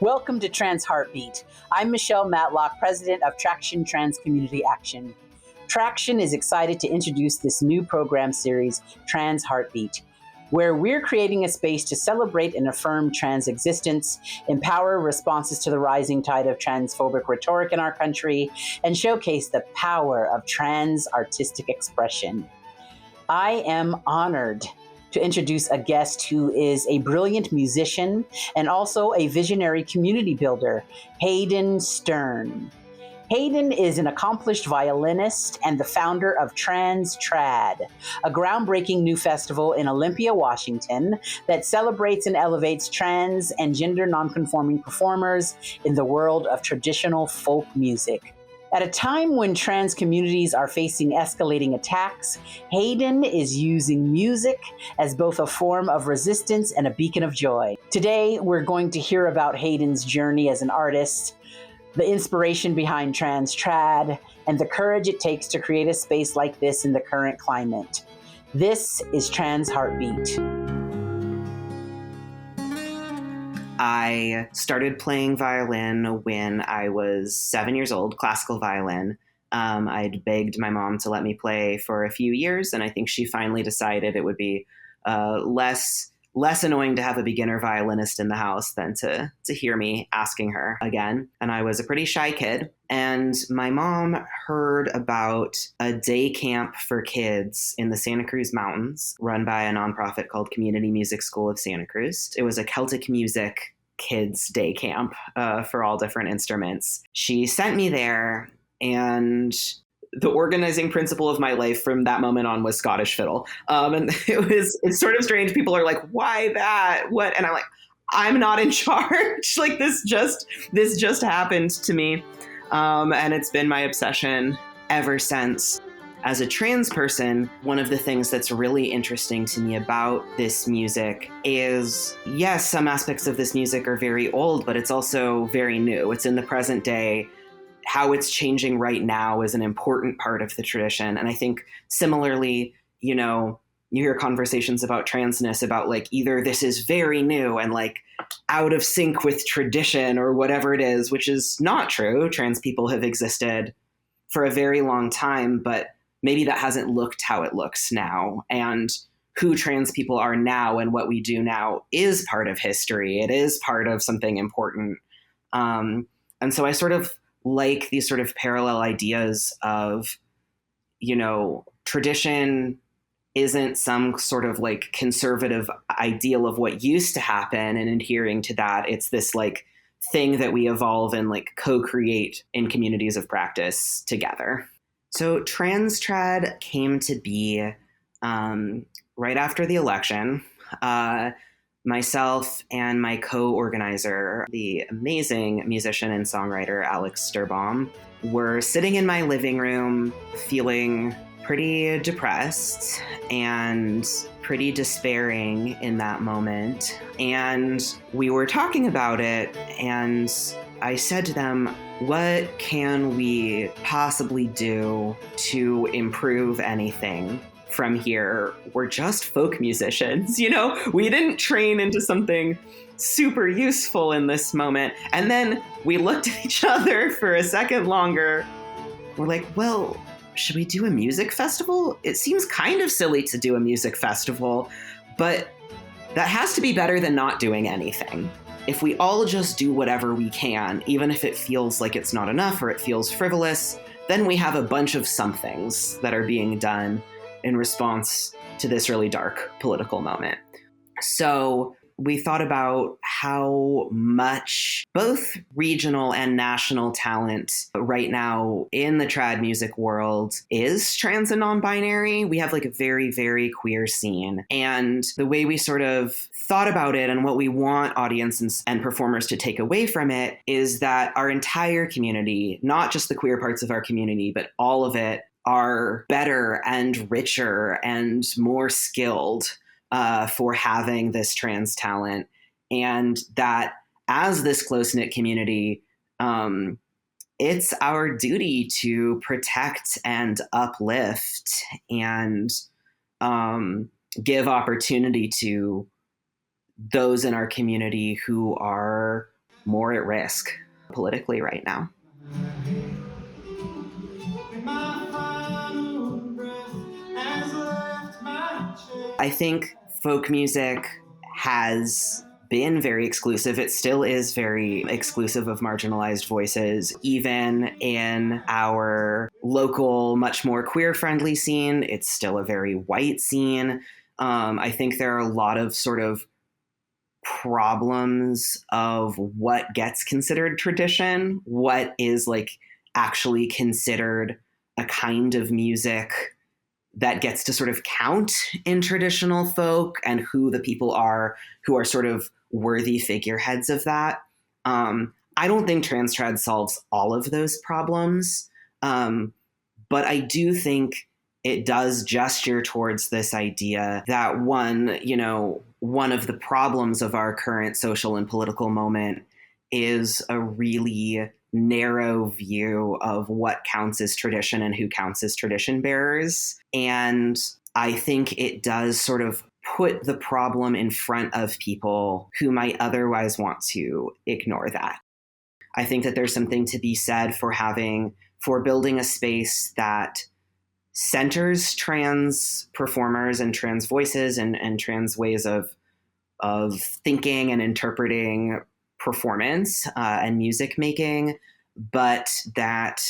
Welcome to Trans Heartbeat. I'm Michelle Matlock, president of Traction Trans Community Action. Traction is excited to introduce this new program series, Trans Heartbeat, where we're creating a space to celebrate and affirm trans existence, empower responses to the rising tide of transphobic rhetoric in our country, and showcase the power of trans artistic expression. I am honored to introduce a guest who is a brilliant musician and also a visionary community builder, Hayden Stern. Hayden is an accomplished violinist and the founder of Trans Trad, a groundbreaking new festival in Olympia, Washington, that celebrates and elevates trans and gender nonconforming performers in the world of traditional folk music. At a time when trans communities are facing escalating attacks, Hayden is using music as both a form of resistance and a beacon of joy. Today, we're going to hear about Hayden's journey as an artist, the inspiration behind Trans Trad, and the courage it takes to create a space like this in the current climate. This is Trans Heartbeat. I started playing violin when I was 7 years old, classical violin. I'd begged my mom to let me play for a few years, and I think she finally decided it would be less annoying to have a beginner violinist in the house than to hear me asking her again. And I was a pretty shy kid. And my mom heard about a day camp for kids in the Santa Cruz Mountains run by a nonprofit called Community Music School of Santa Cruz. It was a Celtic music kids day camp for all different instruments. She sent me there, and the organizing principle of my life from that moment on was Scottish fiddle. And it's sort of strange. People are like, why that? What? And I'm like, I'm not in charge. Like this just happened to me. And it's been my obsession ever since. As a trans person, one of the things that's really interesting to me about this music is, yes, some aspects of this music are very old, but it's also very new. It's in the present day. How it's changing right now is an important part of the tradition. And I think similarly, you hear conversations about transness about like either this is very new and like out of sync with tradition or whatever it is, which is not true. Trans people have existed for a very long time, but maybe that hasn't looked how it looks now. And who trans people are now and what we do now is part of history. It is part of something important. And so I sort of like these sort of parallel ideas of, tradition isn't some sort of like conservative ideal of what used to happen and adhering to that. It's this like thing that we evolve and like co-create in communities of practice together. So Trans Trad came to be right after the election. Myself and my co-organizer, the amazing musician and songwriter Alex Sturbaum, were sitting in my living room feeling pretty depressed and pretty despairing in that moment. And we were talking about it, and I said to them, what can we possibly do to improve anything from here? We're just folk musicians, we didn't train into something super useful in this moment. And then we looked at each other for a second longer. We're like, well, should we do a music festival? It seems kind of silly to do a music festival, but that has to be better than not doing anything. If we all just do whatever we can, even if it feels like it's not enough or it feels frivolous, then we have a bunch of somethings that are being done in response to this really dark political moment. So we thought about how much both regional and national talent right now in the trad music world is trans and non-binary. We have like a very, very queer scene. And the way we sort of thought about it and what we want audiences and performers to take away from it is that our entire community, not just the queer parts of our community, but all of it, are better and richer and more skilled for having this trans talent. And that as this close-knit community, it's our duty to protect and uplift and give opportunity to those in our community who are more at risk politically right now. I think folk music has been very exclusive. It still is very exclusive of marginalized voices. Even in our local, much more queer-friendly scene, it's still a very white scene. I think there are a lot of sort of problems of what gets considered tradition, what is like actually considered a kind of music that gets to sort of count in traditional folk, and who the people are who are sort of worthy figureheads of that. I don't think trans trad solves all of those problems, but I do think it does gesture towards this idea that one of the problems of our current social and political moment is a really narrow view of what counts as tradition and who counts as tradition bearers. And I think it does sort of put the problem in front of people who might otherwise want to ignore that. I think that there's something to be said for building a space that centers trans performers and trans voices and trans ways of thinking and interpreting performance and music making, but that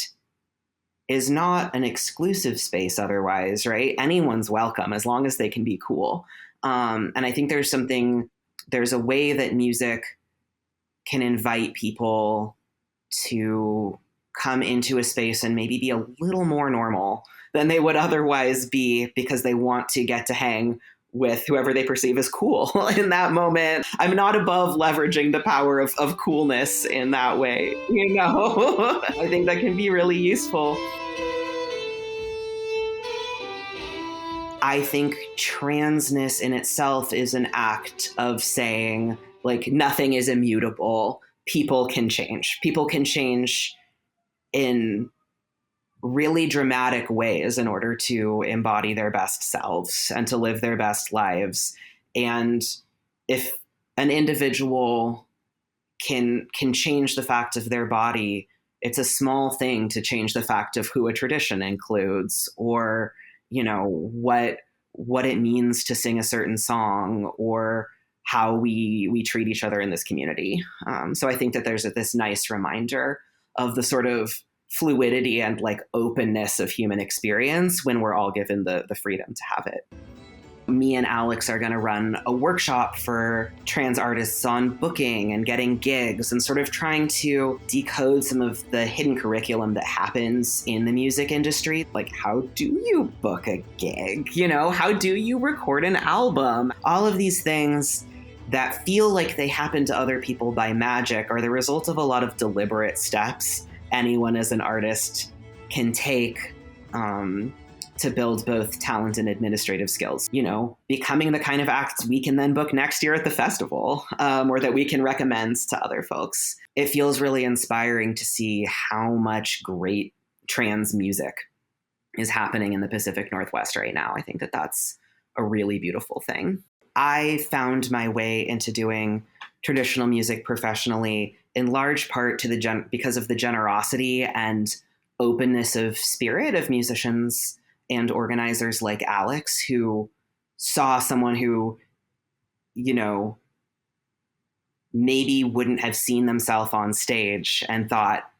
is not an exclusive space otherwise, right? Anyone's welcome as long as they can be cool. And I think there's a way that music can invite people to come into a space and maybe be a little more normal than they would otherwise be, because they want to get to hang with whoever they perceive as cool in that moment. I'm not above leveraging the power of coolness in that way, I think that can be really useful. I think transness in itself is an act of saying, like, nothing is immutable. People can change. People can change in really dramatic ways in order to embody their best selves and to live their best lives. And if an individual can change the fact of their body, it's a small thing to change the fact of who a tradition includes, or what it means to sing a certain song, or how we treat each other in this community. So I think that there's this nice reminder of the sort of fluidity and like openness of human experience when we're all given the freedom to have it. Me and Alex are going to run a workshop for trans artists on booking and getting gigs, and sort of trying to decode some of the hidden curriculum that happens in the music industry. Like, how do you book a gig? How do you record an album? All of these things that feel like they happen to other people by magic are the result of a lot of deliberate steps anyone as an artist can take to build both talent and administrative skills. Becoming the kind of acts we can then book next year at the festival, or that we can recommend to other folks. It feels really inspiring to see how much great trans music is happening in the Pacific Northwest right now. I think that that's a really beautiful thing. I found my way into doing traditional music professionally in large part because of the generosity and openness of spirit of musicians and organizers like Alex, who saw someone who, maybe wouldn't have seen themselves on stage and thought,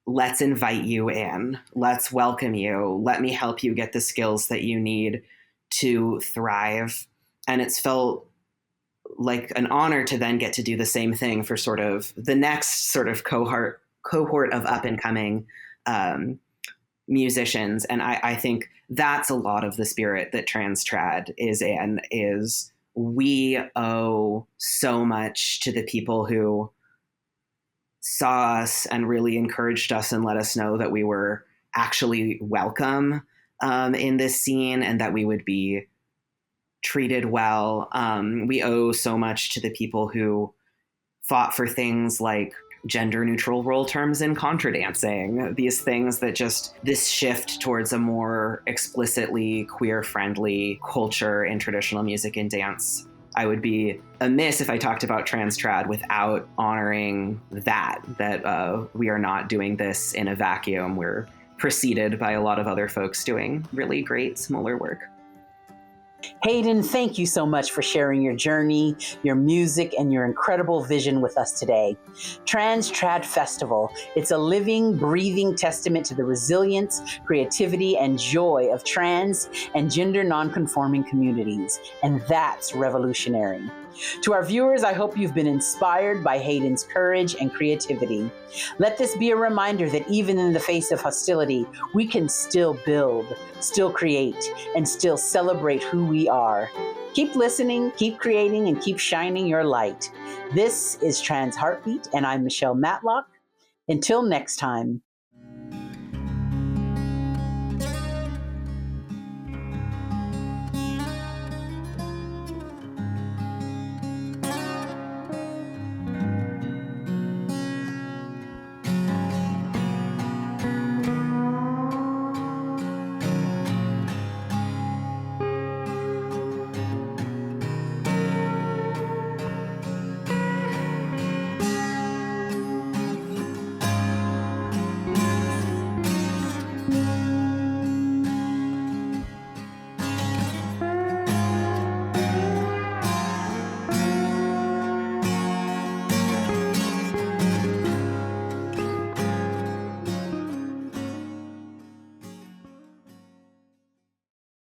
let's invite you in, let's welcome you, let me help you get the skills that you need to thrive. And it's felt like an honor to then get to do the same thing for sort of the next sort of cohort of up and coming musicians. And I think that's a lot of the spirit that trans trad is in, is we owe so much to the people who saw us and really encouraged us and let us know that we were actually welcome in this scene, and that we would be treated well. We owe so much to the people who fought for things like gender neutral role terms in contra dancing, these things that just this shift towards a more explicitly queer friendly culture in traditional music and dance I would be amiss if I talked about trans trad without honoring that we are not doing this in a vacuum. We're preceded by a lot of other folks doing really great, similar work. Hayden, thank you so much for sharing your journey, your music, and your incredible vision with us today. Trans Trad Festival, it's a living, breathing testament to the resilience, creativity, and joy of trans and gender nonconforming communities, and that's revolutionary. To our viewers, I hope you've been inspired by Hayden's courage and creativity. Let this be a reminder that even in the face of hostility, we can still build, still create, and still celebrate who we are. Keep listening, keep creating, and keep shining your light. This is Trans Heartbeat, and I'm Michelle Matlock. Until next time.